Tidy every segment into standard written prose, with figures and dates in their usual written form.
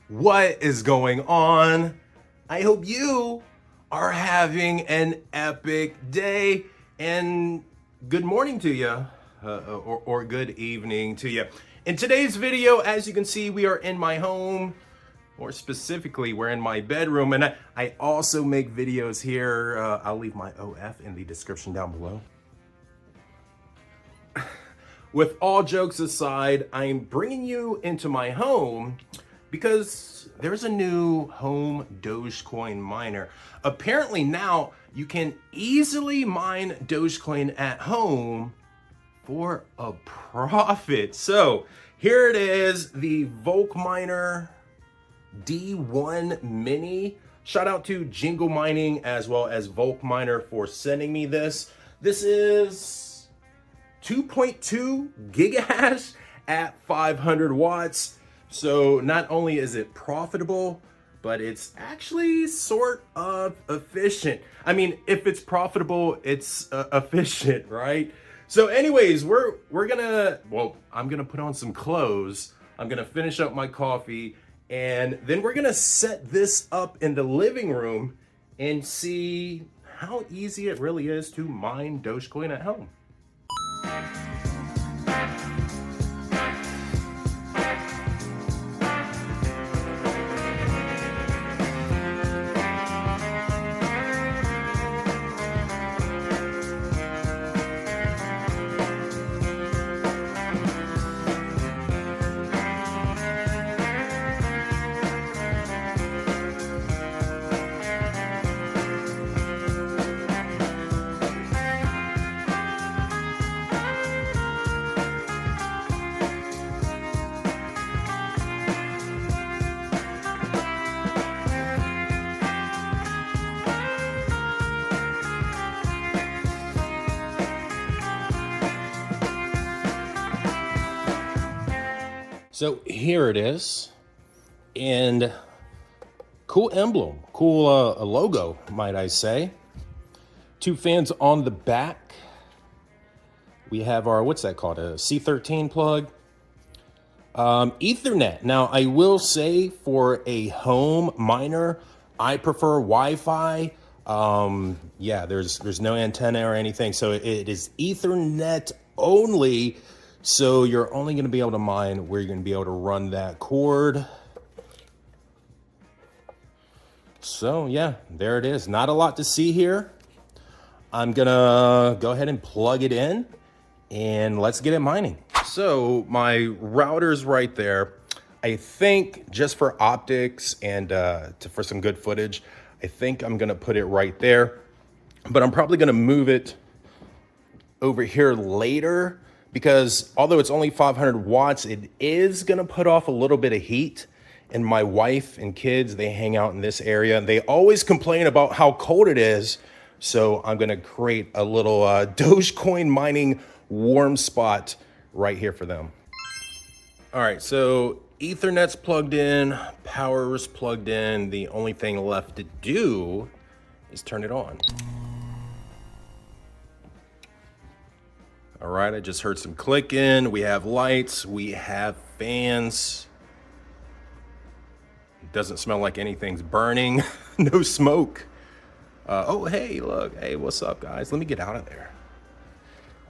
What is going on? I hope you are having an epic day, and good morning to you, or good evening to you. In today's video, as you can see, we are in my home. More specifically, we're in my bedroom, and I also make videos here. I'll leave my OF in the description down below. With all jokes aside, I'm bringing you into my home because there's a new home Dogecoin miner. Apparently now you can easily mine Dogecoin at home for a profit. So here it is, the Vocminer D1 Mini. Shout out to Jingle Mining as well as Vocminer for sending me this. This is 2.2 gigahash at 500 watts. So not only is it profitable, but it's actually sort of efficient. I mean, if it's profitable, it's efficient, right? So anyways, I'm gonna put on some clothes. I'm gonna finish up my coffee, and then we're gonna set this up in the living room and see how easy it really is to mine Dogecoin at home. So here it is, and cool emblem, cool logo, might I say. Two fans on the back. We have our, what's that called, a C13 plug. Ethernet. Now, I will say for a home miner, I prefer Wi-Fi. Yeah, there's no antenna or anything, so it is Ethernet only. So you're only going to be able to mine where you're going to be able to run that cord. So yeah, there it is. Not a lot to see here. I'm going to go ahead and plug it in and let's get it mining. So my router's right there. I think just for optics and for some good footage, I think I'm going to put it right there. But I'm probably going to move it over here later, because although it's only 500 watts, it is gonna put off a little bit of heat. And my wife and kids, they hang out in this area and they always complain about how cold it is. So I'm gonna create a little Dogecoin mining warm spot right here for them. All right, so Ethernet's plugged in, power's plugged in. The only thing left to do is turn it on. All right, I just heard some clicking. We have lights, we have fans. It doesn't smell like anything's burning. No smoke. Oh, hey, look. Hey, what's up, guys? Let me get out of there.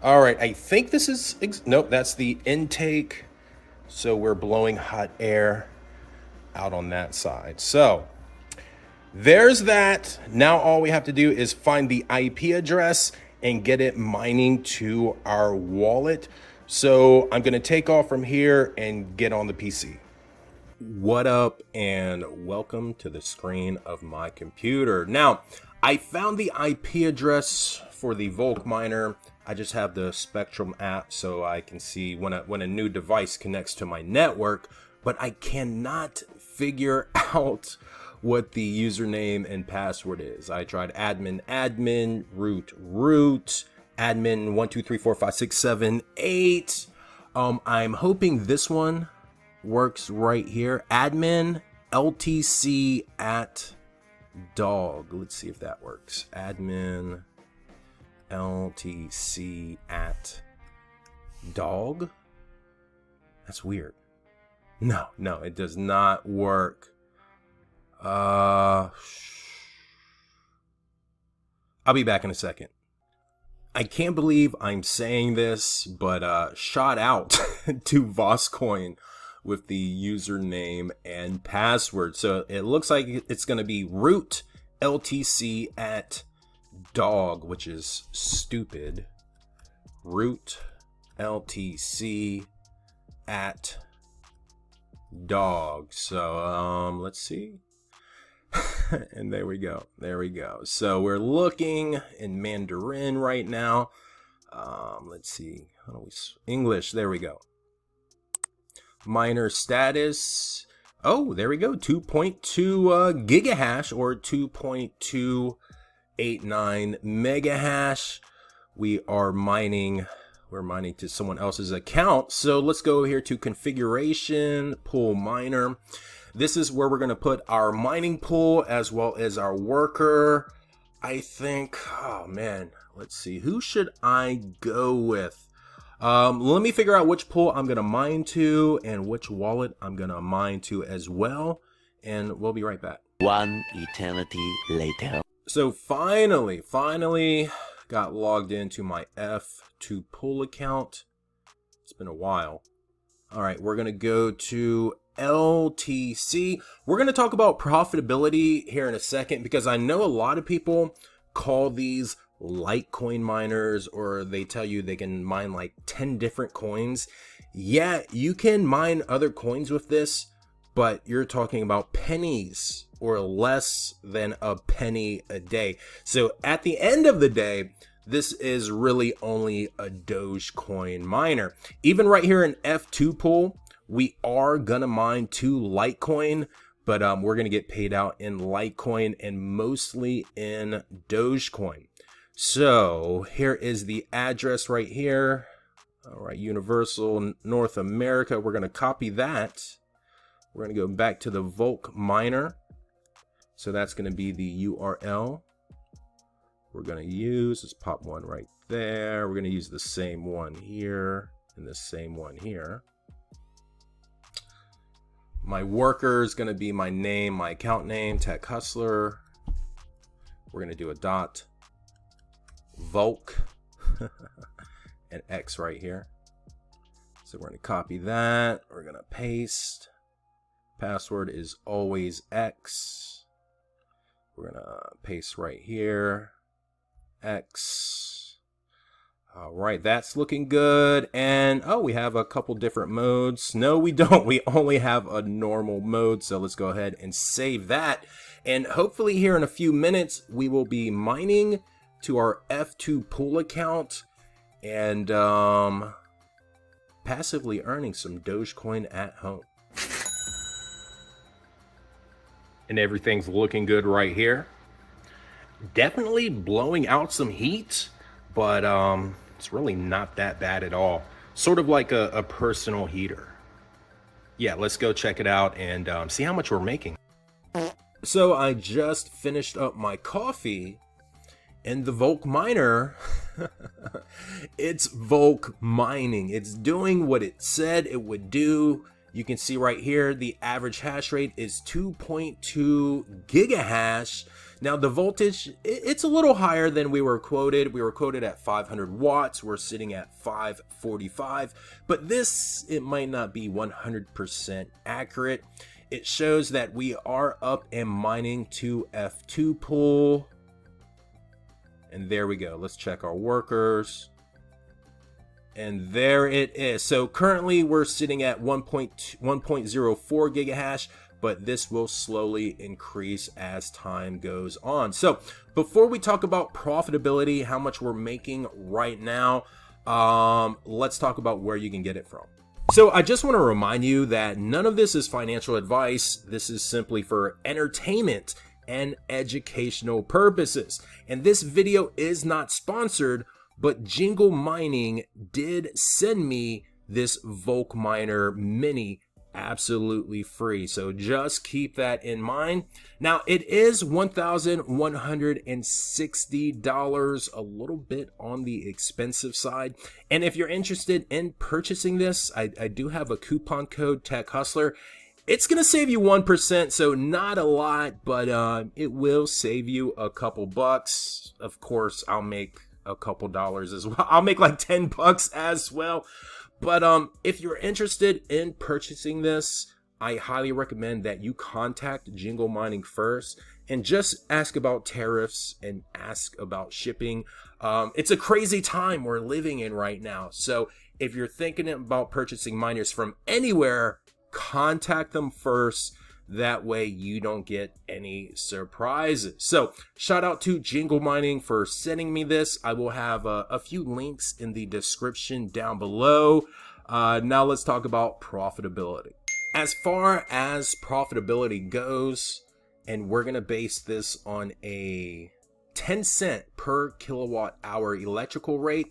All right, I think this is, nope, that's the intake. So we're blowing hot air out on that side. So there's that. Now all we have to do is find the IP address and get it mining to our wallet. So I'm gonna take off from here and get on the PC. What up, and welcome to the screen of my computer. Now, I found the IP address for the Vocminer. I just have the Spectrum app so I can see when a new device connects to my network, but I cannot figure out what the username and password is. I tried admin, root, admin 1 2 3 4 5 6 7 8. I'm hoping this one works right here. Admin LTC at dog. Let's see if that works. Admin LTC at dog. That's weird. No, it does not work. I'll be back in a second. I can't believe I'm saying this, but shout out to Vocminer with the username and password. So it looks like it's going to be root LTC at dog, which is stupid. Root LTC at dog. So let's see. And there we go. So we're looking in Mandarin right now. Let's see. How do we English? There we go. Miner status. Oh, there we go. 2.2 gigahash or 2.289 megahash. We're mining to someone else's account. So let's go here to configuration, pool miner. This is where we're going to put our mining pool as well as our worker. I think, oh man, let's see. Who should I go with? Let me figure out which pool I'm going to mine to and which wallet I'm going to mine to as well. And we'll be right back. One eternity later. So finally got logged into my F2 pool account. It's been a while. All right, we're going to go to LTC. We're going to talk about profitability here in a second because I know a lot of people call these Litecoin miners, or they tell you they can mine like 10 different coins. Yeah, you can mine other coins with this, but you're talking about pennies or less than a penny a day. So at the end of the day, this is really only a Dogecoin miner. Even right here in F2 pool, we are gonna mine 2 Litecoin, but we're gonna get paid out in Litecoin and mostly in Dogecoin. So here is the address right here. All right, Universal North America. We're gonna copy that. We're gonna go back to the Vocminer. So that's gonna be the URL we're gonna use. Let's pop one right there. We're gonna use the same one here and the same one here. My worker is going to be my name, my account name, Tech Hustler. We're going to do a dot Voc and X right here. So we're going to copy that. We're going to paste. Password is always X. We're going to paste right here. X. All right, that's looking good. And oh, we have a couple different modes. No, we don't. We only have a normal mode. So let's go ahead and save that. And hopefully here in a few minutes, we will be mining to our F2 pool account and passively earning some Dogecoin at home. And everything's looking good right here. Definitely blowing out some heat, but it's really not that bad at all. Sort of like a personal heater. Yeah, let's go check it out and see how much we're making. So I just finished up my coffee and the Vocminer, it's Voc mining. It's doing what it said it would do. You can see right here, the average hash rate is 2.2 gigahash. Now the voltage, it's a little higher than we were quoted. We were quoted at 500 watts. We're sitting at 545, but this, it might not be 100% accurate. It shows that we are up and mining to F2 pool. And there we go. Let's check our workers. And there it is. So currently we're sitting at 1.04 gigahash, but this will slowly increase as time goes on. So before we talk about profitability, how much we're making right now, let's talk about where you can get it from. So I just want to remind you that none of this is financial advice. This is simply for entertainment and educational purposes. And this video is not sponsored, but Jingle Mining did send me this Vocminer Mini absolutely free. So just keep that in mind. Now, it is $1,160, a little bit on the expensive side. And if you're interested in purchasing this, I do have a coupon code, Tech Hustler. It's going to save you 1%, so not a lot, but it will save you a couple bucks. Of course, I'll make a couple dollars as well. I'll make like 10 bucks as well. But if you're interested in purchasing this, I highly recommend that you contact Jingle Mining first and just ask about tariffs and ask about shipping. It's a crazy time we're living in right now. So if you're thinking about purchasing miners from anywhere, contact them first. That way you don't get any surprises. So shout out to Jingle Mining for sending me this. I will have a few links in the description down below. Now let's talk about profitability. As far as profitability goes, and we're going to base this on a 10-cent per kilowatt hour electrical rate.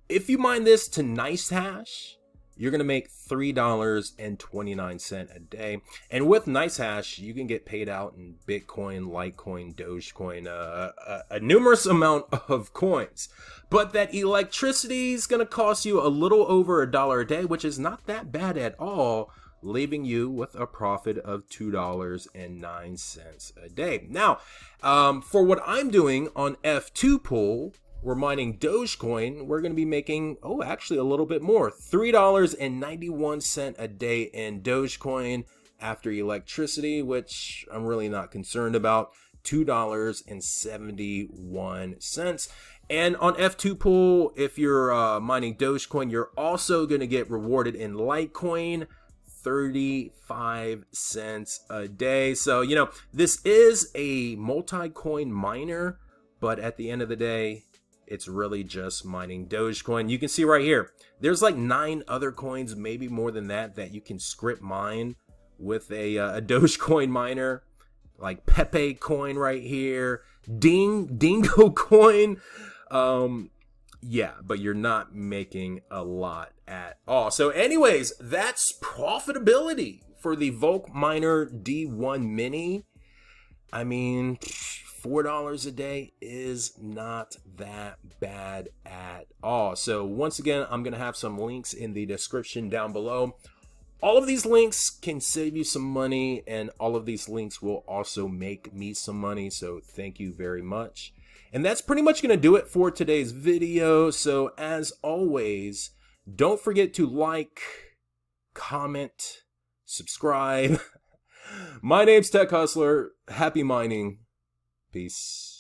If you mine this to NiceHash, you're going to make $3.29 a day. And with NiceHash, you can get paid out in Bitcoin, Litecoin, Dogecoin, a numerous amount of coins. But that electricity is going to cost you a little over $1 a day, which is not that bad at all, leaving you with a profit of $2.09 a day. Now, for what I'm doing on F2 pool, we're mining Dogecoin, we're going to be making, actually a little bit more, $3.91 a day in Dogecoin after electricity, which I'm really not concerned about, $2.71. And on F2 pool, if you're mining Dogecoin, you're also going to get rewarded in Litecoin, 35 cents a day. So, this is a multi-coin miner, but at the end of the day, it's really just mining Dogecoin. You can see right here, there's like 9 other coins, maybe more than that, that you can script mine with a Dogecoin miner, like Pepe coin right here, Dingo coin. Yeah, but you're not making a lot at all. So anyways, that's profitability for the Vocminer D1 Mini. I mean, $4 a day is not that bad at all. So once again, I'm going to have some links in the description down below. All of these links can save you some money, and all of these links will also make me some money. So thank you very much. And that's pretty much going to do it for today's video. So as always, don't forget to like, comment, subscribe. My name's Tech Hustler. Happy mining. Peace.